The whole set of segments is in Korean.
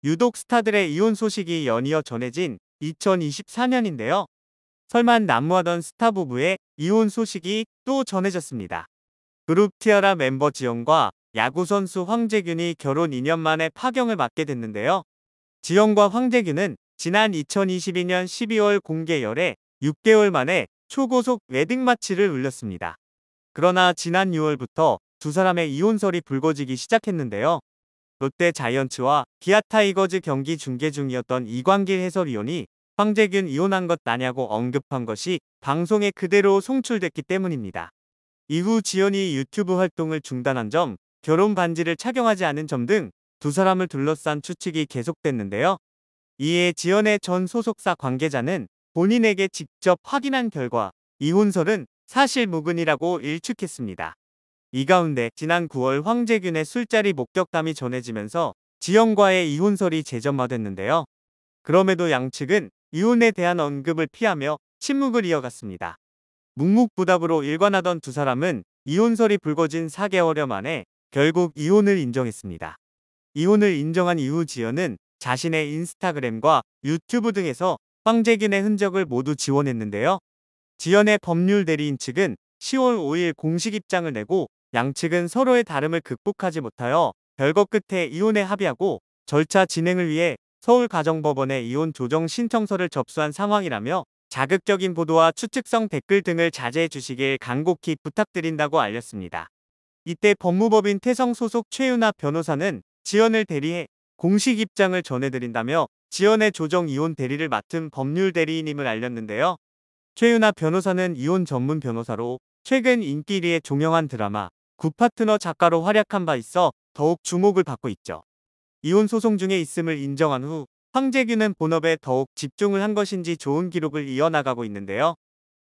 유독 스타들의 이혼 소식이 연이어 전해진 2024년인데요. 설만 난무하던 스타 부부의 이혼 소식이 또 전해졌습니다. 그룹 티아라 멤버 지영과 야구 선수 황재균이 결혼 2년 만에 파경을 맞게 됐는데요. 지영과 황재균은 지난 2022년 12월 공개열에 6개월 만에 초고속 웨딩 마치를 울렸습니다. 그러나 지난 6월부터 두 사람의 이혼설이 불거지기 시작했는데요. 롯데 자이언츠와 기아 타이거즈 경기 중계 중이었던 이광길 해설위원이 황재균 이혼한 것 나냐고 언급한 것이 방송에 그대로 송출됐기 때문입니다. 이후 지연이 유튜브 활동을 중단한 점, 결혼 반지를 착용하지 않은 점 등 두 사람을 둘러싼 추측이 계속됐는데요. 이에 지연의 전 소속사 관계자는 본인에게 직접 확인한 결과 이혼설은 사실무근이라고 일축했습니다. 이 가운데 지난 9월 황재균의 술자리 목격담이 전해지면서 지영과의 이혼설이 재점화됐는데요. 그럼에도 양측은 이혼에 대한 언급을 피하며 침묵을 이어갔습니다. 묵묵부답으로 일관하던 두 사람은 이혼설이 불거진 4개월여 만에 결국 이혼을 인정했습니다. 이혼을 인정한 이후 지연은 자신의 인스타그램과 유튜브 등에서 황재균의 흔적을 모두 지원했는데요. 지연의 법률 대리인 측은 10월 5일 공식 입장을 내고 양측은 서로의 다름을 극복하지 못하여 별거 끝에 이혼에 합의하고 절차 진행을 위해 서울가정법원에 이혼 조정 신청서를 접수한 상황이라며 자극적인 보도와 추측성 댓글 등을 자제해 주시길 간곡히 부탁드린다고 알렸습니다. 이때 법무법인 태성 소속 최윤아 변호사는 지연을 대리해 공식 입장을 전해드린다며 지연의 조정 이혼 대리를 맡은 법률 대리인임을 알렸는데요. 최윤아 변호사는 이혼 전문 변호사로 최근 인기리에 종영한 드라마 굿파트너 작가로 활약한 바 있어 더욱 주목을 받고 있죠. 이혼 소송 중에 있음을 인정한 후 황재균은 본업에 더욱 집중을 한 것인지 좋은 기록을 이어나가고 있는데요.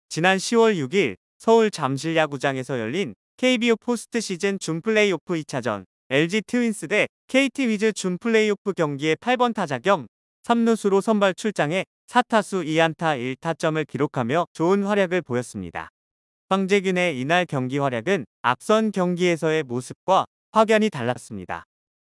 지난 10월 6일 서울 잠실야구장에서 열린 KBO 포스트 시즌 준 플레이오프 2차전 LG 트윈스 대 KT 위즈 준 플레이오프 경기에 8번 타자 겸 3루수로 선발 출장해 4타수 2안타 1타점을 기록하며 좋은 활약을 보였습니다. 황재균의 이날 경기 활약은 앞선 경기에서의 모습과 확연히 달랐습니다.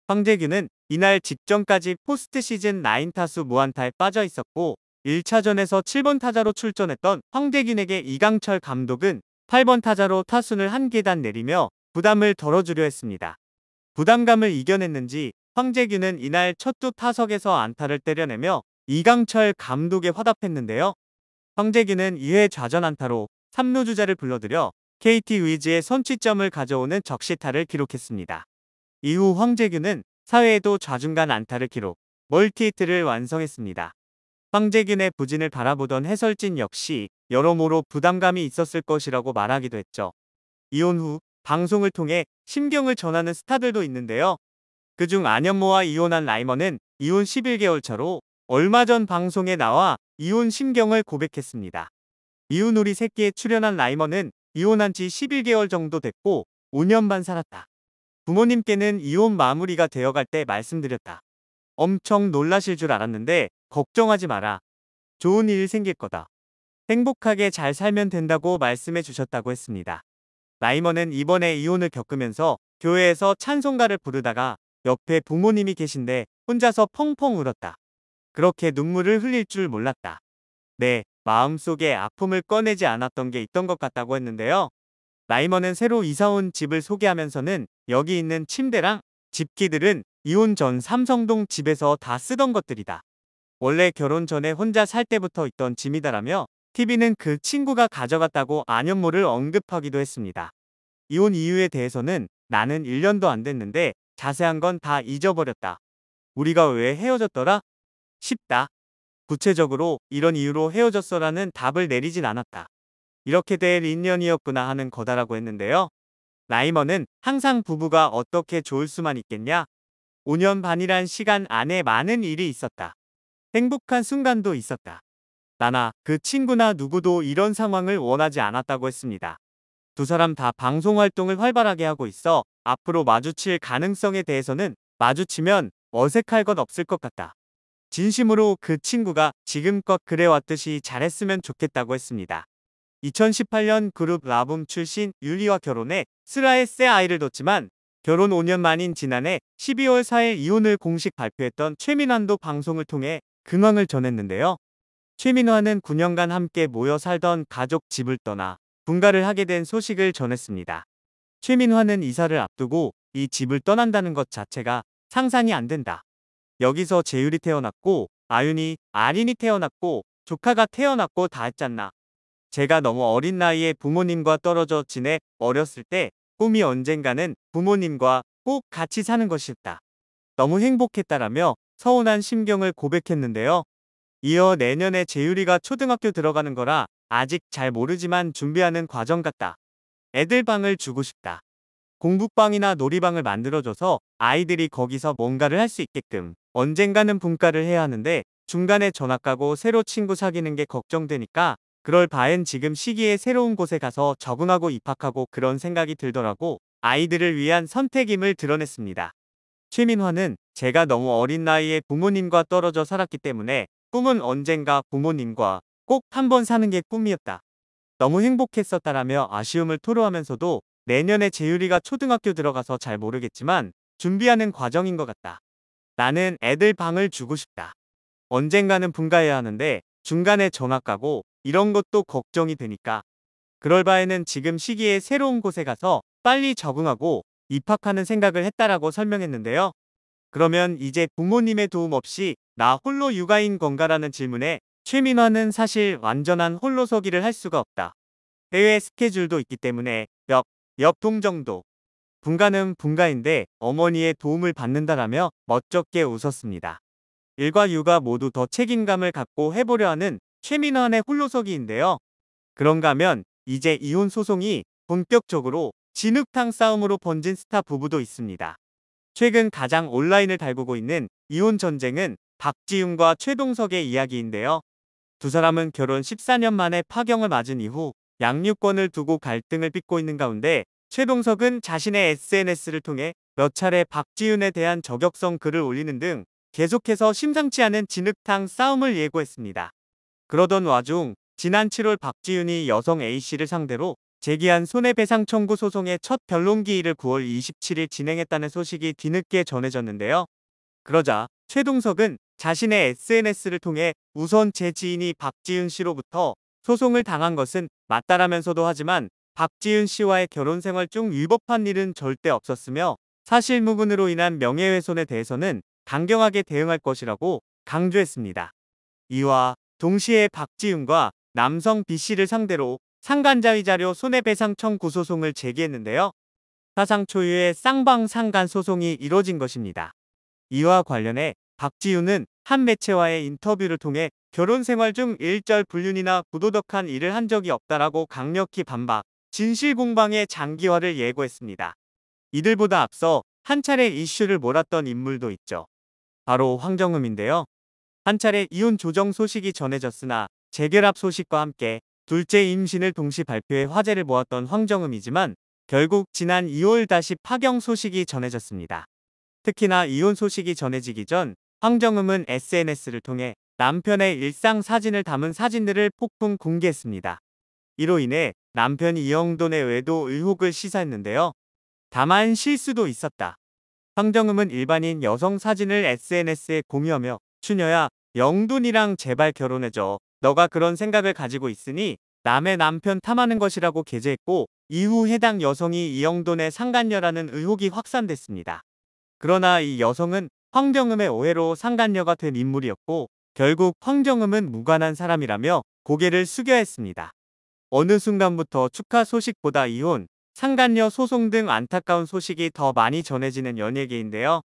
황재균은 이날 직전까지 포스트 시즌 9타수 무안타에 빠져 있었고 1차전에서 7번 타자로 출전했던 황재균에게 이강철 감독은 8번 타자로 타순을 한 계단 내리며 부담을 덜어주려 했습니다. 부담감을 이겨냈는지 황재균은 이날 첫 두 타석에서 안타를 때려내며 이강철 감독에 화답했는데요. 황재균은 2회 좌전 안타로 3루 주자를 불러들여 KT 위즈의 선취점을 가져오는 적시타를 기록했습니다. 이후 황재균은 4회에도 좌중간 안타를 기록, 멀티히트를 완성했습니다. 황재균의 부진을 바라보던 해설진 역시 여러모로 부담감이 있었을 것이라고 말하기도 했죠. 이혼 후 방송을 통해 심경을 전하는 스타들도 있는데요. 그중 안현모와 이혼한 라이먼은 이혼 11개월 차로 얼마 전 방송에 나와 이혼 심경을 고백했습니다. 이혼 우리 새끼에 출연한 라이먼은 이혼한 지 11개월 정도 됐고 5년 반 살았다. 부모님께는 이혼 마무리가 되어갈 때 말씀드렸다. 엄청 놀라실 줄 알았는데 걱정하지 마라. 좋은 일 생길 거다. 행복하게 잘 살면 된다고 말씀해 주셨다고 했습니다. 라이먼은 이번에 이혼을 겪으면서 교회에서 찬송가를 부르다가 옆에 부모님이 계신데 혼자서 펑펑 울었다. 그렇게 눈물을 흘릴 줄 몰랐다. 네, 마음속에 아픔을 꺼내지 않았던 게 있던 것 같다고 했는데요. 라이먼은 새로 이사온 집을 소개하면서는 여기 있는 침대랑 집기들은 이혼 전 삼성동 집에서 다 쓰던 것들이다. 원래 결혼 전에 혼자 살 때부터 있던 짐이다라며 TV는 그 친구가 가져갔다고 안현모를 언급하기도 했습니다. 이혼 이유에 대해서는 나는 1년도 안 됐는데 자세한 건 다 잊어버렸다. 우리가 왜 헤어졌더라? 싶다. 구체적으로 이런 이유로 헤어졌어라는 답을 내리진 않았다. 이렇게 될 인연이었구나 하는 거다라고 했는데요. 라이먼은 항상 부부가 어떻게 좋을 수만 있겠냐? 5년 반이란 시간 안에 많은 일이 있었다. 행복한 순간도 있었다. 나나 그 친구나 누구도 이런 상황을 원하지 않았다고 했습니다. 두 사람 다 방송 활동을 활발하게 하고 있어 앞으로 마주칠 가능성에 대해서는 마주치면 어색할 것 없을 것 같다. 진심으로 그 친구가 지금껏 그래왔듯이 잘했으면 좋겠다고 했습니다. 2018년 그룹 라붐 출신 율리와 결혼해 슬아의 새 아이를 뒀지만 결혼 5년 만인 지난해 12월 4일 이혼을 공식 발표했던 최민환도 방송을 통해 근황을 전했는데요. 최민환은 9년간 함께 모여 살던 가족 집을 떠나 분가를 하게 된 소식을 전했습니다. 최민환은 이사를 앞두고 이 집을 떠난다는 것 자체가 상상이 안 된다. 여기서 재율이 태어났고 아윤이, 아린이 태어났고 조카가 태어났고 다 했잖나. 제가 너무 어린 나이에 부모님과 떨어져 지내 어렸을 때 꿈이 언젠가는 부모님과 꼭 같이 사는 것이었다. 너무 행복했다라며 서운한 심경을 고백했는데요. 이어 내년에 재율이가 초등학교 들어가는 거라 아직 잘 모르지만 준비하는 과정 같다. 애들 방을 주고 싶다. 공부방이나 놀이방을 만들어줘서 아이들이 거기서 뭔가를 할 수 있게끔. 언젠가는 분가를 해야 하는데 중간에 전학 가고 새로 친구 사귀는 게 걱정되니까 그럴 바엔 지금 시기에 새로운 곳에 가서 적응하고 입학하고 그런 생각이 들더라고. 아이들을 위한 선택임을 드러냈습니다. 최민화는 제가 너무 어린 나이에 부모님과 떨어져 살았기 때문에 꿈은 언젠가 부모님과 꼭 한번 사는 게 꿈이었다. 너무 행복했었다라며 아쉬움을 토로하면서도 내년에 재율이가 초등학교 들어가서 잘 모르겠지만 준비하는 과정인 것 같다. 나는 애들 방을 주고 싶다. 언젠가는 분가해야 하는데 중간에 전학 가고 이런 것도 걱정이 되니까 그럴 바에는 지금 시기에 새로운 곳에 가서 빨리 적응하고 입학하는 생각을 했다라고 설명했는데요. 그러면 이제 부모님의 도움 없이 나 홀로 육아인 건가라는 질문에 최민화는 사실 완전한 홀로서기를 할 수가 없다. 해외 스케줄도 있기 때문에 옆 동정도. 분가는 분가인데 어머니의 도움을 받는다라며 멋쩍게 웃었습니다. 일과 육아 모두 더 책임감을 갖고 해보려 하는 최민환의 홀로서기인데요. 그런가 하면 이제 이혼 소송이 본격적으로 진흙탕 싸움으로 번진 스타 부부도 있습니다. 최근 가장 온라인을 달구고 있는 이혼 전쟁은 박지윤과 최동석의 이야기인데요. 두 사람은 결혼 14년 만에 파경을 맞은 이후 양육권을 두고 갈등을 빚고 있는 가운데 최동석은 자신의 SNS를 통해 몇 차례 박지윤에 대한 저격성 글을 올리는 등 계속해서 심상치 않은 진흙탕 싸움을 예고했습니다. 그러던 와중 지난 7월 박지윤이 여성 A씨를 상대로 제기한 손해배상 청구 소송의 첫 변론기일을 9월 27일 진행했다는 소식이 뒤늦게 전해졌는데요. 그러자 최동석은 자신의 SNS를 통해 우선 제 지인이 박지윤 씨로부터 소송을 당한 것은 맞다라면서도 하지만 박지윤 씨와의 결혼 생활 중 위법한 일은 절대 없었으며 사실무근으로 인한 명예훼손에 대해서는 강경하게 대응할 것이라고 강조했습니다. 이와 동시에 박지윤과 남성 B씨를 상대로 상간자위자료 손해배상 청구 소송을 제기했는데요. 사상 초유의 쌍방상간 소송이 이뤄진 것입니다. 이와 관련해 박지윤은 한 매체와의 인터뷰를 통해 결혼 생활 중 일절 불륜이나 부도덕한 일을 한 적이 없다라고 강력히 반박, 진실 공방의 장기화를 예고했습니다. 이들보다 앞서 한 차례 이슈를 몰았던 인물도 있죠. 바로 황정음인데요. 한 차례 이혼 조정 소식이 전해졌으나 재결합 소식과 함께 둘째 임신을 동시 발표해 화제를 모았던 황정음이지만 결국 지난 2월 다시 파경 소식이 전해졌습니다. 특히나 이혼 소식이 전해지기 전 황정음은 SNS를 통해 남편의 일상 사진을 담은 사진들을 폭풍 공개했습니다. 이로 인해 남편이 이영돈의 외도 의혹을 시사했는데요. 다만 실수도 있었다. 황정음은 일반인 여성 사진을 SNS에 공유하며 추녀야 영돈이랑 제발 결혼해줘. 너가 그런 생각을 가지고 있으니 남의 남편 탐하는 것이라고 게재했고 이후 해당 여성이 이영돈의 상간녀라는 의혹이 확산됐습니다. 그러나 이 여성은 황정음의 오해로 상간녀가 된 인물이었고 결국 황정음은 무관한 사람이라며 고개를 숙여야 했습니다. 어느 순간부터 축하 소식보다 이혼, 상간녀 소송 등 안타까운 소식이 더 많이 전해지는 연예계인데요.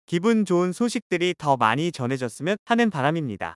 기분 좋은 소식들이 더 많이 전해졌으면 하는 바람입니다.